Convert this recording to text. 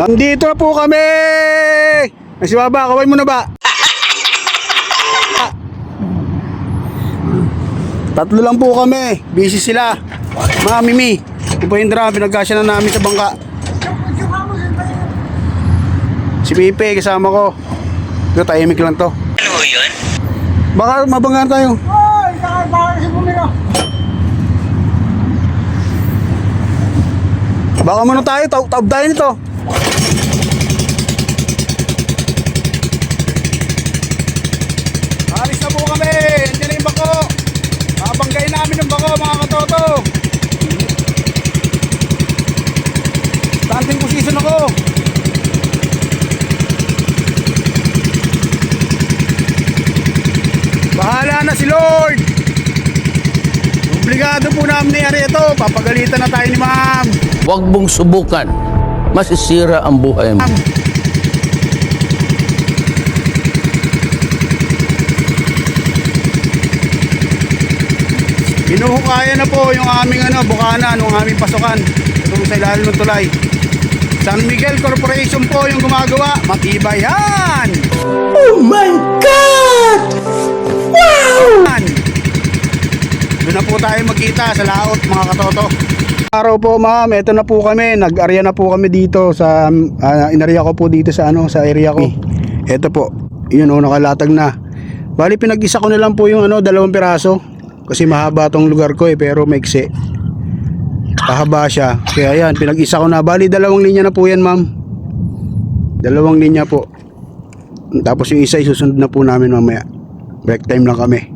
Nandito na po kami! Ay, si Baba, kaway mo na ba? Tatlo lang po kami. Busy sila. Mga Mimi, ito po yung drama, pinagkasya na namin sa bangka. Si Pipe, kasama ko. Ito, tahimik lang to. Ano yun? Baka mabanggaan tayo. Hoy! Bakit si Bumilo? Baka muna tayo, taob tayo nito. Alis na po kami. Hindi na yung bako. Babanggayin namin yung bako, mga katoto. Standing position ako. Bahala na si Lord. Obligado po namin nangyari ito. Papagalitan na tayo ni ma'am. Huwag mong subukan. Masisira ang buhay mo. Hinuhukaya na po yung aming bukana nung aming pasukan. Ito sa ilalim ng tulay. San Miguel Corporation po yung gumagawa. Matibay yan! Oh my God! Wow! Doon na po tayo magkita sa laot, mga katoto. Araw po ma'am, eto na po kami. Nag-area na po kami dito sa inarea ko po dito sa sa area ko. Eto po. Yun nakalatag na. Bali pinag-isa ko na lang po yung 2 piraso. Kasi mahaba tong lugar ko pero maiksi. Pahaba siya. Kaya yan, pinag-isa ko na. Bali 2 linya na po yan ma'am. 2 linya po. Tapos yung isa isusunod na po namin mamaya. Break time lang kami.